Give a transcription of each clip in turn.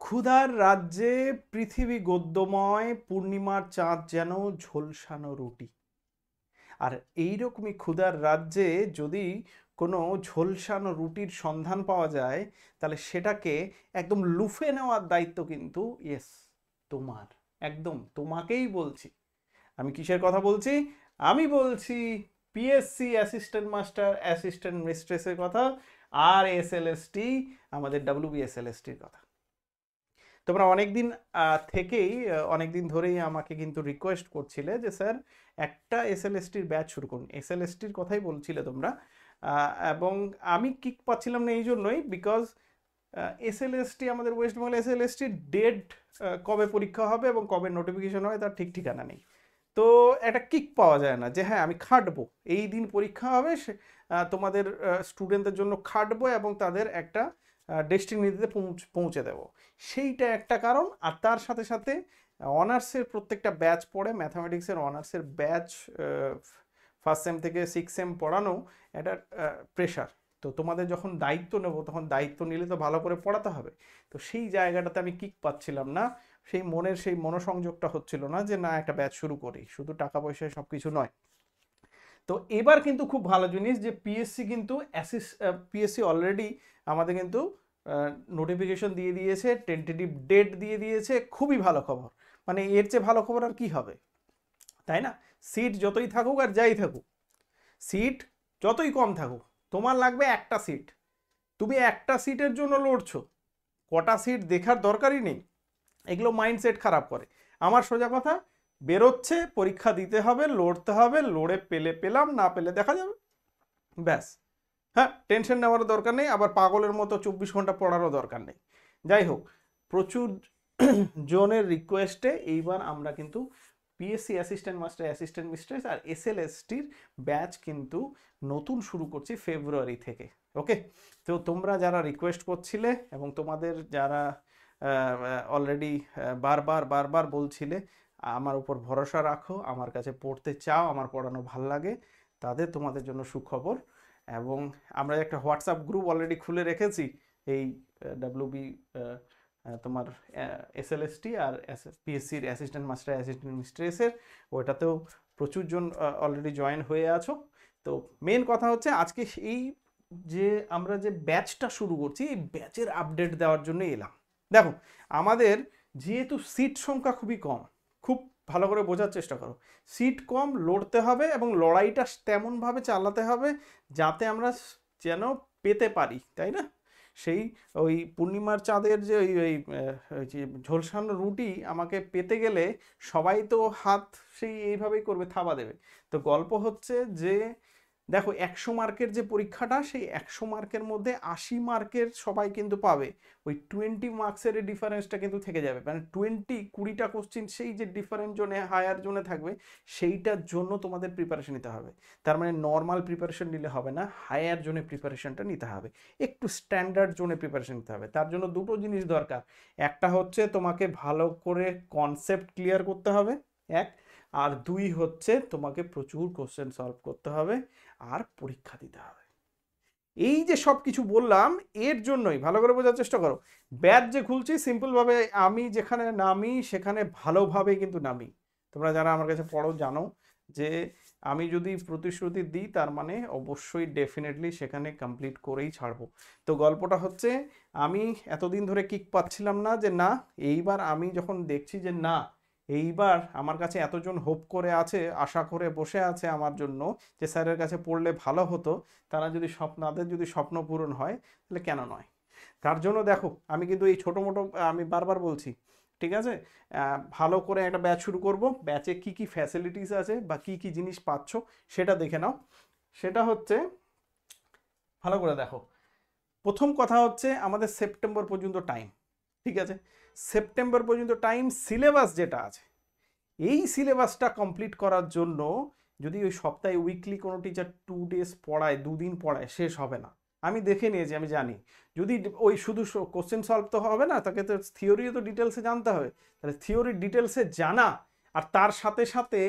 ক্ষুধার রাজ্যে পৃথিবী গদ্যময়, পূর্ণিমার চাঁদ যেন ঝলসানো রুটি। আর এইরকমই ক্ষুধার রাজ্যে যদি কোনো ঝলসানো রুটির সন্ধান পাওয়া যায়, তাহলে সেটাকে একদম লুফে নেওয়ার দায়িত্ব কিন্তু তোমার। একদম তোমাকেই বলছি। আমি কিসের কথা বলছি? আমি বলছি পিএসসি অ্যাসিস্ট্যান্ট মাস্টার, অ্যাসিস্ট্যান্ট মিস্ট্রেসের কথা, আর এসএলএসটি, আমাদের ডাব্লিউবিএসএলএসটির কথা। তোমরা অনেকদিন থেকেই অনেকদিন ধরেই আমাকে কিন্তু রিকোয়েস্ট করছিলে যে স্যার একটা এসএলএসটির ব্যাচ শুরু করুন। এসএলএসটির কথাই বলছিলে তোমরা। এবং আমি কিক পাচ্ছিলাম না এই জন্যই, বিকজ এসএলএসটি, আমাদের ওয়েস্ট বেঙ্গল এসএলএসটির ডেট, কবে পরীক্ষা হবে এবং কবে নোটিফিকেশন হবে তার ঠিক ঠিকানা নেই। তো একটা কিক পাওয়া যায় না যে হ্যাঁ আমি খাটবো, এই দিন পরীক্ষা হবে, তোমাদের স্টুডেন্টদের জন্য খাটবো এবং তাদের একটা ডেস্টিনিতে পৌঁছে দেবো, সেইটা একটা কারণ। আর তার সাথে সাথে অনার্সের প্রত্যেকটা ব্যাচ পড়ে, ম্যাথামেটিক্সের অনার্সের ব্যাচ ফার্স্ট সেম থেকে সিক্স সেম পড়ানো একটা প্রেশার। তো তোমাদের যখন দায়িত্ব নেব, তখন দায়িত্ব নিলে তো ভালো করে পড়াতে হবে। তো সেই জায়গাটাতে আমি কিক পাচ্ছিলাম না, সেই মনোসংযোগটা হচ্ছিল না যে না একটা ব্যাচ শুরু করি। শুধু টাকা পয়সায় সব কিছু নয়। তো এবার কিন্তু খুব ভালো জিনিস যে পিএসসি কিন্তু পিএসসি অলরেডি আমাদের কিন্তু নোটিফিকেশন দিয়ে দিয়েছে, টেন্টেটিভ ডেট দিয়ে দিয়েছে। খুবই ভালো খবর। মানে এর চেয়ে ভালো খবর আর কি হবে, তাই না? সিট যতই থাকুক আর যাই থাকুক, সিট যতই কম থাকুক, তোমার লাগবে একটা সিট। তুমি একটা সিটের জন্য লড়ছো, কটা সিট দেখার দরকারই নেই। এগুলো মাইন্ডসেট খারাপ করে। আমার সোজা কথা, বেরোচ্ছে, পরীক্ষা দিতে হবে, লড়তে হবে, লড়ে পেলে পেলাম, না পেলে দেখা যাবে, ব্যাস। হ্যাঁ, টেনশন নেওয়ারও দরকার নেই, আবার পাগলের মতো 24 ঘন্টা পড়ারও দরকার নেই। যাই হোক, প্রচুর জনের রিকোয়েস্টে এইবার আমরা কিন্তু PSC assistant master, assistant mistress আর এসএলএসটির ব্যাচ কিন্তু নতুন শুরু করছি ফেব্রুয়ারি থেকে। ওকে, তো তোমরা যারা রিকোয়েস্ট করছিলে এবং তোমাদের যারা অলরেডি বারবার বারবার বলছিলে আমার উপর ভরসা রাখো, আমার কাছে পড়তে চাও, আমার পড়ানো ভাল লাগে, তাদের তোমাদের জন্য সুখবর। এবং আমরা একটা হোয়াটসঅ্যাপ গ্রুপ অলরেডি খুলে রেখেছি এই ডাব্লিউবি তোমার এসএলএসটি আর পিএসসির অ্যাসিস্ট্যান্ট মাস্টার, অ্যাসিস্ট্যান্ট মিস্ট্রেসের। ওইটাতেও প্রচুর জন অলরেডি জয়েন হয়ে আছো। তো মেন কথা হচ্ছে আজকে এই যে আমরা যে ব্যাচটা শুরু করছি, এই ব্যাচের আপডেট দেওয়ার জন্য এলাম। দেখো, আমাদের যেহেতু সিট সংখ্যা খুবই কম, খুব ভালো করে বোঝার চেষ্টা করো। সিট কম, লড়তে হবে এবং লড়াইটা তেমনভাবে চালাতে হবে যাতে আমরা যেন পেতে পারি, তাই না? সেই ওই পূর্ণিমার চাঁদের যে ওই ওই যে ঝলসানো রুটি আমাকে পেতে গেলে সবাই তো হাত সেই এইভাবেই করবে, থাবা দেবে। তো গল্প হচ্ছে যে দেখো, 100 মার্কের যে পরীক্ষাটা, সেই 100 মার্কের মধ্যে 80 মার্কের সবাই কিন্তু পাবে। ওই 20 মার্কসের ডিফারেন্সটা কিন্তু থেকে যাবে, মানে 20টা কোশ্চিন সেই যে ডিফারেন্ট জোনে, হায়ার জোনে থাকবে, সেইটার জন্য তোমাদের প্রিপারেশন নিতে হবে। তার মানে নর্মাল প্রিপারেশন নিলে হবে না, হায়ার জোনে প্রিপারেশনটা নিতে হবে, একটু স্ট্যান্ডার্ড জোনে প্রিপারেশন নিতে হবে। তার জন্য দুটো জিনিস দরকার। একটা হচ্ছে তোমাকে ভালো করে কনসেপ্ট ক্লিয়ার করতে হবে, এক। আর দুই হচ্ছে তোমাকে প্রচুর কোশ্চেন সলভ করতে হবে আর পরীক্ষা দিতে হবে। এই যে সব কিছু বললাম, এর জন্যই ভালো করে বোঝার চেষ্টা করো। ব্যাচ যে খুলছি, সিম্পলভাবে আমি যেখানে নামি সেখানে ভালোভাবে কিন্তু নামি। তোমরা যারা আমার কাছে পড়ো জানো যে আমি যদি প্রতিশ্রুতি দিই, তার মানে অবশ্যই ডেফিনেটলি সেখানে কমপ্লিট করেই ছাড়বো। তো গল্পটা হচ্ছে, আমি এতদিন ধরে কিক পাচ্ছিলাম না যে না, এইবার আমি যখন দেখছি যে না, এইবার আমার কাছে এতজন হোপ করে আছে, আশা করে বসে আছে আমার জন্য যে স্যারের কাছে পড়লে ভালো হতো, তারা যদি তাদের যদি স্বপ্ন পূরণ হয়, তাহলে কেন নয়? তার জন্য দেখো, আমি কিন্তু এই ছোটো মোটো, আমি বারবার বলছি, ঠিক আছে, ভালো করে একটা ব্যাচ শুরু করব। ব্যাচে কি কি ফ্যাসিলিটিস আছে বা কি কি জিনিস পাচ্ছ সেটা দেখে নাও। সেটা হচ্ছে, ভালো করে দেখো, প্রথম কথা হচ্ছে আমাদের সেপ্টেম্বর পর্যন্ত টাইম, ঠিক আছে? সেপ্টেম্বর পর্যন্ত টাইম। সিলেবাস যেটা আছে, এই সিলেবাসটা কমপ্লিট করার জন্য যদি ওই সপ্তাহে উইকলি কোনো টিচার 2 ডেজ পড়ায়, 2 দিন পড়ায়, শেষ হবে না। আমি দেখে নিয়েছি, আমি জানি। যদি ওই শুধু কোশ্চেন সলভ তো হবে না, তাকে তো থিওরিও তো ডিটেলসে জানতে হবে। তাহলে থিওরি ডিটেলসে জানা আর তার সাথে সাথে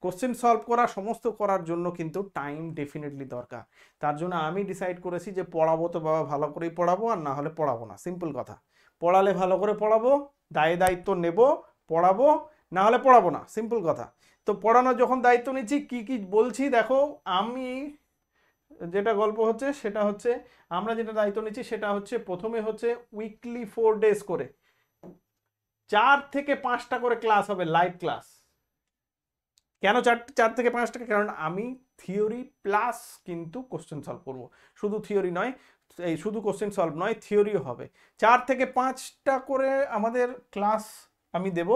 কোশ্চেন সলভ করা, সমস্ত করার জন্য কিন্তু টাইম ডেফিনেটলি দরকার। তার জন্য আমি ডিসাইড করেছি যে পড়াবো তো বাবা ভালো করেই পড়াবো, আর না হলে পড়াবো না, সিম্পল কথা। পড়ালে ভালো করে পড়াবো, দায়িত্ব নেব, পড়াবো, না হলে পড়াবো না, সিম্পল কথা। তো পড়ানোর যখন দায়িত্ব নিচ্ছি কি কি বলছি দেখো, আমি যেটা গল্প হচ্ছে সেটা হচ্ছে আমরা যেটা দায়িত্ব নিচ্ছি সেটা হচ্ছে প্রথমে হচ্ছে উইকলি 4 ডেজ করে 4 থেকে 5টা করে ক্লাস হবে, লাইভ ক্লাস। কেন 4 থেকে 5টা? কারণ আমি থিওরি প্লাস কিন্তু কোশ্চেন সলভ করব, শুধু থিওরি নয়, এই শুধু কোশ্চেন সলভ নয়, থিওরিও হবে। 4 থেকে 5টা করে আমাদের ক্লাস আমি দেব।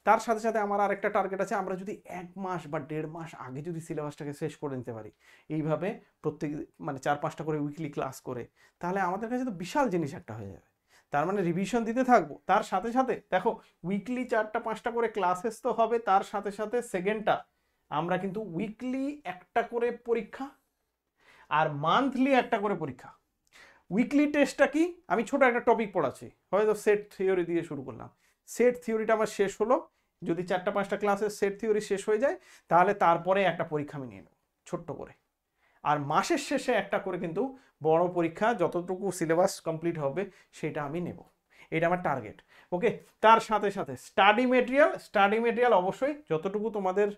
তার সাথে সাথে আমার আরেকটা টার্গেট আছে, আমরা যদি 1 মাস বা 1.5 মাস আগে যদি সিলেবাসটাকে শেষ করে নিতে পারি এইভাবে প্রত্যেক মানে 4-5টা করে উইকলি ক্লাস করে, তাহলে আমাদের কাছে তো বিশাল জিনিস একটা হয়ে যাবে। তার মানে রিভিশন দিতে থাকবো, তার সাথে সাথে দেখো উইকলি 4টা-5টা করে ক্লাসেস তো হবে, তার সাথে সাথে সেকেন্ডটা আমরা কিন্তু উইকলি একটা করে পরীক্ষা আর মান্থলি একটা করে পরীক্ষা। উইকলি টেস্টটা কি, আমি ছোট একটা টপিক পড়াচ্ছি, হয়তো সেট থিওরি দিয়ে শুরু করলাম, সেট থিওরিটা আমার শেষ হলো, যদি 4টা-5টা ক্লাসের সেট থিওরি শেষ হয়ে যায় তাহলে তারপরে একটা পরীক্ষা আমি নিয়ে নেব ছোট্ট করে। আর মাসের শেষে একটা করে কিন্তু বড় পরীক্ষা, যতটুকু সিলেবাস কমপ্লিট হবে সেটা আমি নেব, এটা আমার টার্গেট। ওকে, তার সাথে সাথে স্টাডি মেটেরিয়াল অবশ্যই যতটুকু তোমাদের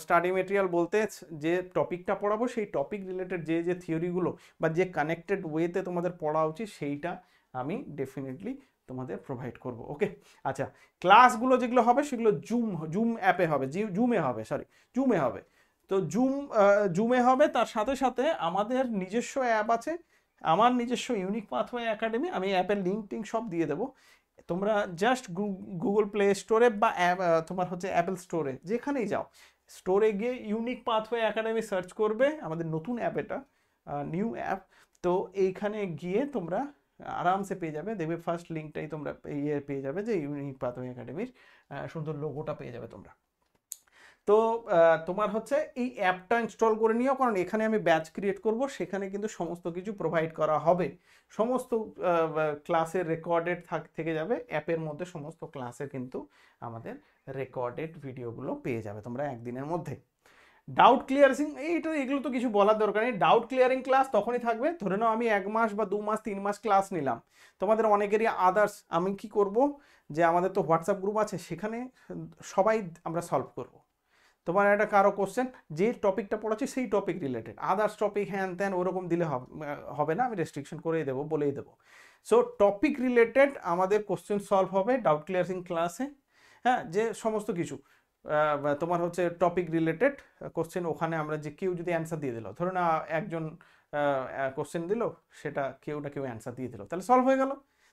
স্টাডি মেটেরিয়াল বলতে যে টপিকটা পড়াবো সেই টপিক রিলেটেড যে যে থিওরিগুলো বা যে কানেক্টেড ওয়েতে তোমাদের পড়া উচিত সেইটা আমি ডেফিনেটলি তোমাদের প্রোভাইড করব। ওকে, আচ্ছা, ক্লাসগুলো যেগুলো হবে সেগুলো জুম অ্যাপে হবে, জুমে হবে। তো জুমে হবে, তার সাথে সাথে আমাদের নিজস্ব অ্যাপ আছে, আমার নিজস্ব ইউনিক পাথওয়ে একাডেমি, আমি অ্যাপের লিঙ্ক টিঙ্ক সব দিয়ে দেবো। তোমরা জাস্ট গুগল প্লে স্টোরে বা তোমার হচ্ছে অ্যাপেল স্টোরে যেখানেই যাও, স্টোরে গিয়ে ইউনিক পাথওয়ে একাডেমি সার্চ করবে, আমাদের নতুন অ্যাপ, এটা নিউ অ্যাপ। তো এইখানে গিয়ে তোমরা আরামসে পেয়ে যাবে, দেখবে ফার্স্ট লিঙ্কটাই তোমরা পেয়ে যাবে যে ইউনিক পাথওয়ে একাডেমির সুন্দর লোগোটা পেয়ে যাবে তোমরা। তো তোমার হচ্ছে এই অ্যাপটা ইনস্টল করে নিও, কারণ এখানে আমি ব্যাচ ক্রিয়েট করব, সেখানে কিন্তু সমস্ত কিছু প্রোভাইড করা হবে, সমস্ত ক্লাসের রেকর্ডেড থেকে যাবে অ্যাপের মধ্যে, সমস্ত ক্লাসের কিন্তু আমাদের রেকর্ডেড ভিডিওগুলো পেয়ে যাবে তোমরা একদিনের মধ্যে। ডাউট ক্লিয়ারিং এগুলো তো কিছু বলার দরকার নেই, ডাউট ক্লিয়ারিং ক্লাস তখনই থাকবে, ধরে নাও আমি 1 মাস বা 2 মাস 3 মাস ক্লাস নিলাম, তোমাদের অনেকেরই আদার্স, আমি কি করব যে আমাদের তো হোয়াটসঅ্যাপ গ্রুপ আছে, সেখানে সবাই আমরা সলভ করব। তোমার একটা কারো কোশ্চেন যে টপিকটা পড়াচ্ছি সেই টপিক রিলেটেড, আদার্স টপিক হ্যান ত্যান ওরকম দিলে হবে না, আমি রেস্ট্রিকশন করেই দেবো, বলেই দেবো। সো টপিক রিলেটেড আমাদের কোশ্চেন সলভ হবে ডাউট ক্লিয়ারিং ক্লাসে। হ্যাঁ, যে সমস্ত কিছু তোমার হচ্ছে টপিক রিলেটেড কোশ্চেন, ওখানে আমরা যে কেউ যদি অ্যান্সার দিয়ে দিল, ধরুন একজন কোশ্চেন দিল, সেটা কেউ অ্যান্সার দিয়ে দিল, তাহলে সলভ হয়ে গেল,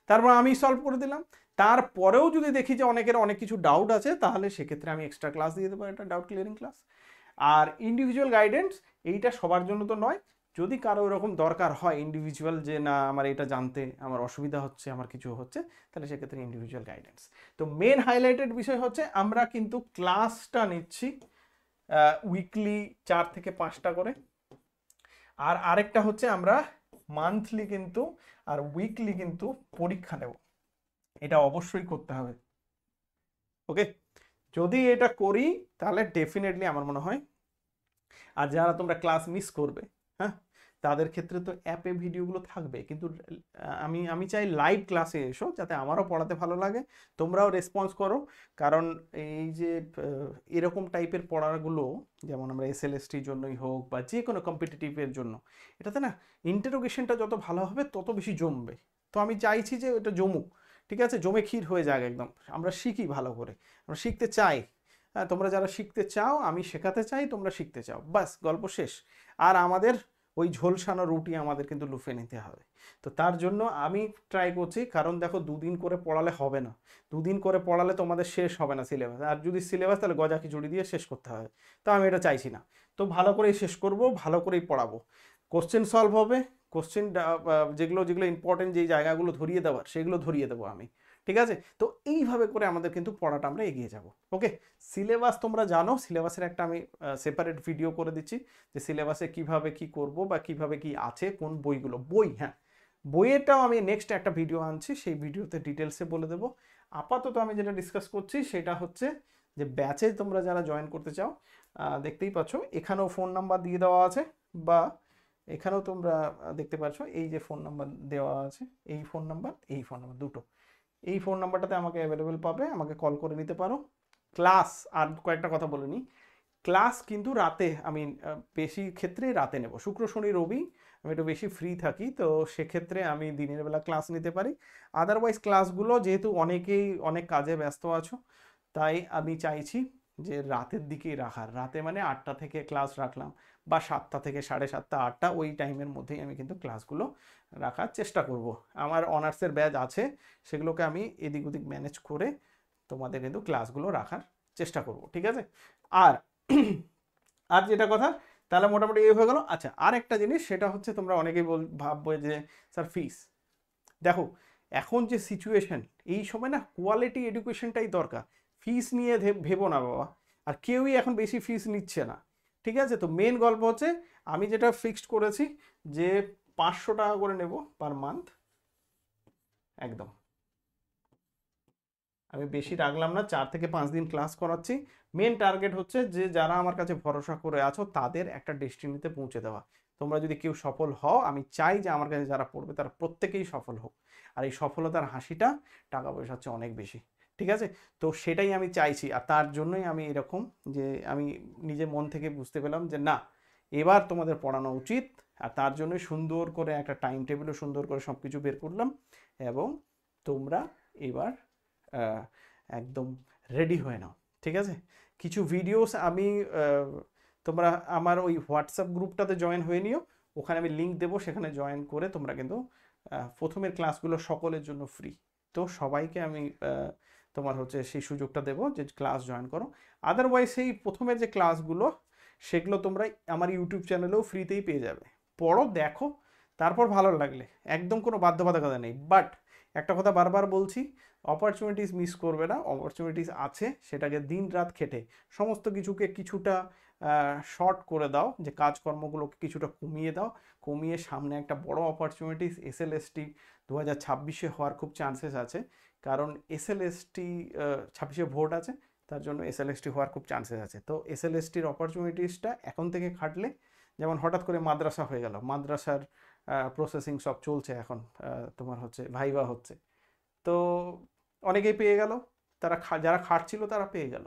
তারপর আমি সলভ করে দিলাম। তারপরেও যদি দেখি যে অনেকের অনেক কিছু ডাউট আছে, তাহলে সেক্ষেত্রে আমি এক্সট্রা ক্লাস দিয়ে দেবো, একটা ডাউট ক্লিয়ারিং ক্লাস। আর ইন্ডিভিজুয়াল গাইডেন্স এইটা সবার জন্য তো নয়, যদি কারো এরকম দরকার হয় ইন্ডিভিজুয়াল, যে না আমার এটা জানতে আমার অসুবিধা হচ্ছে, আমার কিছু হচ্ছে, তাহলে সেক্ষেত্রে ইন্ডিভিজুয়াল গাইডেন্স। তো মেন হাইলাইটেড বিষয় হচ্ছে আমরা কিন্তু ক্লাসটা নিচ্ছি উইকলি 4 থেকে 5টা করে, আর আরেকটা হচ্ছে আমরা মান্থলি কিন্তু আর উইকলি কিন্তু পরীক্ষা নেব, এটা অবশ্যই করতে হবে। ওকে, যদি এটা করি তাহলে ডেফিনেটলি আমার মনে হয়, আর যারা তোমরা ক্লাস মিস করবে, হ্যাঁ, তাদের ক্ষেত্রে তো অ্যাপে ভিডিওগুলো থাকবে, কিন্তু আমি চাই লাইভ ক্লাসে এসো, যাতে আমারও পড়াতে ভালো লাগে, তোমরাও রেসপন্স করো। কারণ এই যে এরকম টাইপের পড়াগুলো, যেমন আমরা এসএলএসটির জন্যই হোক বা যে কোনো কম্পিটিটিভের জন্য, এটাতে না ইন্টারোগেশনটা যত ভালো হবে তত বেশি জমবে। তো আমি চাইছি যে এটা জমুক, ঠিক আছে, জমে ক্ষীর হয়ে যাক একদম, আমরা শিখি ভালো করে, আমরা শিখতে চাই। হ্যাঁ, তোমরা যারা শিখতে চাও, আমি শেখাতে চাই, তোমরা শিখতে চাও, বাস গল্প শেষ। আর আমাদের ওই ঝোলসানো রুটি আমাদের কিন্তু লুফে নিতে হবে। তো তার জন্য আমি ট্রাই করছি, কারণ দেখো 2 দিন করে পড়ালে হবে না, 2 দিন করে পড়ালে তোমাদের শেষ হবে না সিলেবাস, আর যদি সিলেবাস তাহলে গজা খিচুড়ি দিয়ে শেষ করতে হবে, তো আমি এটা চাইছি না। তো ভালো করেই শেষ করব, ভালো করেই পড়াবো, কোশ্চেন সলভ হবে, কোশ্চেন যেগুলো ইম্পর্টেন্ট যেই জায়গাগুলো ধরিয়ে দেওয়ার সেগুলো ধরিয়ে দেবো আমি, ঠিক আছে। তো এইভাবে করে আমাদের কিন্তু পড়াটা আমরা এগিয়ে যাব। ওকে, সিলেবাস তোমরা জানো, সিলেবাসের একটা আমি সেপারেট ভিডিও করে দিচ্ছি, যে সিলেবাসে কিভাবে কি করব বা কিভাবে কি আছে, কোন বইগুলো, হ্যাঁ, বইয়েরটাও আমি নেক্সট একটা ভিডিও আনছি, সেই ভিডিওতে ডিটেলসে বলে দেবো। আপাতত আমি যেটা ডিসকাস করছি সেটা হচ্ছে যে ব্যাচে তোমরা যারা জয়েন করতে চাও, দেখতেই পাচ্ছ এখানেও ফোন নাম্বার দিয়ে দেওয়া আছে, বা এখানেও তোমরা দেখতে পাচ্ছ এই যে ফোন নাম্বার দেওয়া আছে, এই ফোন নাম্বার দুটো, এই ফোন নাম্বারটাতে আমাকে অ্যাভেলেবেল পাবে, আমাকে কল করে নিতে পারো। ক্লাস, আর কয়েকটা কথা বলে নিই, ক্লাস কিন্তু রাতে আমি বেশি ক্ষেত্রে রাতে নেব, শুক্র শনি রবি আমি একটু বেশি ফ্রি থাকি, তো সেক্ষেত্রে আমি দিনের বেলা ক্লাস নিতে পারি। আদারওয়াইজ ক্লাসগুলো যেহেতু অনেকেই অনেক কাজে ব্যস্ত আছো, তাই আমি চাইছি যে রাতের দিকেই রাখার, রাতে মানে 8টা থেকে ক্লাস রাখলাম, বা 7টা থেকে 7:30 8টা, ওই টাইমের মধ্যেই আমি কিন্তু ক্লাসগুলো রাখার চেষ্টা করব। আমার অনার্সের ব্যাচ আছে, সেগুলোকে আমি এদিক ওদিক ম্যানেজ করে তোমাদের কিন্তু ক্লাসগুলো রাখার চেষ্টা করব, ঠিক আছে? আর আর যেটা কথা, তাহলে মোটামুটি এই হয়ে গেল। আচ্ছা, আর একটা জিনিস, সেটা হচ্ছে তোমরা অনেকেই ভাববে যে স্যার ফিস, দেখো এখন যে সিচুয়েশন, এই সময় না কোয়ালিটি এডুকেশনটাই দরকার। ফিস নিয়ে ভেবো না বাবা, আর কেউই এখন বেশি ফিস নিচ্ছে না, ঠিক আছে? তো মেন গল্প হচ্ছে, আমি যেটা ফিক্সড করেছি যে 500 টাকা করে নেব পার মান্থ, একদম আমি বেশি রাখলাম না, 4 থেকে 5 দিন ক্লাস করাচ্ছি। মেন টার্গেট হচ্ছে যে যারা আমার কাছে ভরসা করে আছো তাদের একটা ডেস্টিনিতে পৌঁছে দেওয়া। তোমরা যদি কেউ সফল হও, আমি চাই যে আমার কাছে যারা পড়বে তারা প্রত্যেকেই সফল হোক, আর এই সফলতার হাসিটা টাকা পয়সা হচ্ছে অনেক বেশি, ঠিক আছে? তো সেটাই আমি চাইছি, আর তার জন্যই আমি এরকম, যে আমি নিজে মন থেকে বুঝতে পেলাম যে না, এবার তোমাদের পড়ানো উচিত। আর তার জন্যই সুন্দর করে একটা টাইম টেবিলও সুন্দর করে সব কিছু বের করলাম, এবং তোমরা এবার একদম রেডি হয়ে নাও, ঠিক আছে? কিছু ভিডিওস আমি তোমরা আমার ওই হোয়াটসঅ্যাপ গ্রুপটাতে জয়েন হয়ে নিও, ওখানে আমি লিঙ্ক দেবো, সেখানে জয়েন করে তোমরা কিন্তু প্রথমের ক্লাসগুলো সকলের জন্য ফ্রি। তো সবাইকে আমি তোমার হচ্ছে সেই সুযোগটা দেবো যে ক্লাস জয়েন করো। আদারওয়াইজ সেই প্রথমের যে ক্লাসগুলো, সেগুলো তোমরা আমার ইউটিউব চ্যানেলেও ফ্রিতেই পেয়ে যাবে। পড়ো, দেখো, তারপর ভালো লাগলে, একদম কোনো বাধ্যবাধকতা নেই। বাট একটা কথা বারবার বলছি, অপরচুনিটিস মিস করবে না, অপরচুনিটিস আছে, সেটাকে দিন রাত খেটে সমস্ত কিছুকে কিছুটা শর্ট করে দাও, যে কাজকর্মগুলোকে কিছুটা কমিয়ে দাও, কমিয়ে সামনে একটা বড় অপরচুনিটিস SLST 2026-এ হওয়ার খুব চান্সেস আছে, কারণ SLST 26-এ ভোট আছে, তার জন্য SLST হওয়ার খুব চান্সেস আছে। তো SLSTর অপরচুনিটিসটা এখন থেকে খাটলে, যেমন হঠাৎ করে মাদ্রাসা হয়ে গেল, মাদ্রাসার প্রসেসিং সব চলছে এখন, তোমার হচ্ছে ভাইবা হচ্ছে, তো অনেকেই পেয়ে গেল, তারা যারা খাটছিল তারা পেয়ে গেল।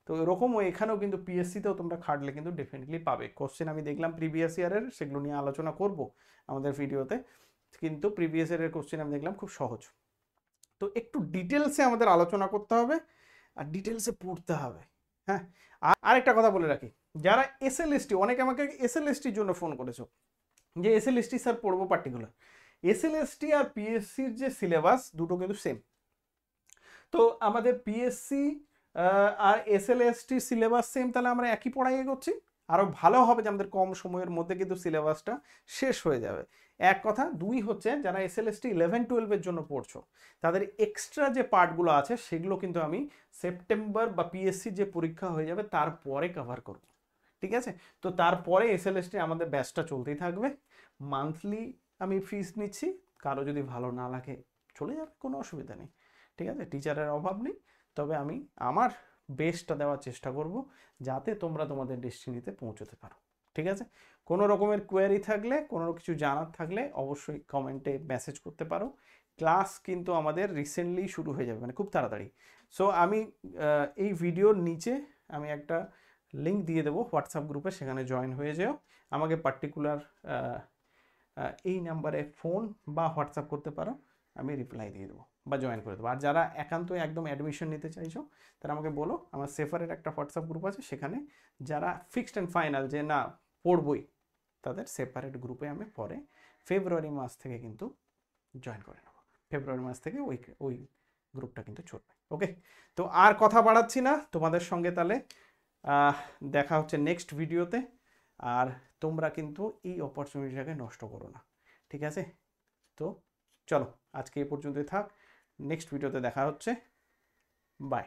তো এরকমও এখানেও কিন্তু পিএসসিতেও তোমরা খাটলে কিন্তু ডেফিনেটলি পাবে। কোশ্চেন আমি দেখলাম প্রিভিয়াস ইয়ারের, সেগুলো নিয়ে আলোচনা করব আমাদের ভিডিওতে, কিন্তু প্রিভিয়াস ইয়ারের কোশ্চেন আমি দেখলাম খুব সহজ। তো একটু ডিটেলসে আমাদের আলোচনা করতে হবে, আর ডিটেলসে পড়তে হবে। হ্যাঁ, আর একটা কথা বলে রাখি, যারা SLST, অনেকে আমাকে SLSTর জন্য ফোন করেছো যে SLST স্যার পড়বো পার্টিকুলার, SLST আর পিএসসির যে সিলেবাস দুটো কিন্তু সেম। তো আমাদের পিএসসি আর SLST সিলেবাস সেম, তাহলে আমরা একই পড়াই এগোচ্ছি, আরও ভালো হবে যে আমাদের কম সময়ের মধ্যে কিন্তু সিলেবাসটা শেষ হয়ে যাবে, এক কথা। দুই হচ্ছে, যারা SLST 11-12-এর জন্য পড়ছো, তাদের এক্সট্রা যে পার্টগুলো আছে সেগুলো কিন্তু আমি সেপ্টেম্বর বা পিএসসি যে পরীক্ষা হয়ে যাবে তারপরে কভার করব, ঠিক আছে? তো তারপরে SLST আমাদের ব্যাচটা চলতেই থাকবে, মান্থলি আমি ফিস নিচ্ছি, কারো যদি ভালো না লাগে চলে যাবে, কোনো অসুবিধা নেই, ঠিক আছে? টিচারের অভাব নেই, তবে আমি আমার বেস্টটা দেওয়ার চেষ্টা করব যাতে তোমরা তোমাদের ডেস্টিনিতে পৌঁছতে পারো, ঠিক আছে? কোনো রকমের কোয়ারি থাকলে, কোনো কিছু জানার থাকলে অবশ্যই কমেন্টে মেসেজ করতে পারো। ক্লাস কিন্তু আমাদের রিসেন্টলি শুরু হয়ে যাবে, মানে খুব তাড়াতাড়ি। সো আমি এই ভিডিওর নিচে আমি একটা লিঙ্ক দিয়ে দেবো হোয়াটসঅ্যাপ গ্রুপে, সেখানে জয়েন হয়ে যেও। আমাকে পার্টিকুলার এই নাম্বারে ফোন বা হোয়াটসঅ্যাপ করতে পারো, আমি রিপ্লাই দিয়ে দেবো বা জয়েন করে দেবো। আর যারা একান্তই একদম অ্যাডমিশন নিতে চাইছো, তারা আমাকে বলো, আমার সেফারের একটা হোয়াটসঅ্যাপ গ্রুপ আছে, সেখানে যারা ফিক্সড অ্যান্ড ফাইনাল যে না পড়বই, তাদের সেপারেট গ্রুপে আমি পরে ফেব্রুয়ারি মাস থেকে কিন্তু জয়েন করে নেবো। ফেব্রুয়ারি মাস থেকে ওই ওই গ্রুপটা কিন্তু চলবে, ওকে? তো আর কথা বাড়াচ্ছি না, তোমাদের সঙ্গে তাহলে দেখা হচ্ছে নেক্সট ভিডিওতে। আর তোমরা কিন্তু এই অপরচুনিটিটাকে নষ্ট করো না, ঠিক আছে? তো চলো, আজকে এই পর্যন্তই থাক, নেক্সট ভিডিওতে দেখা হচ্ছে, বাই।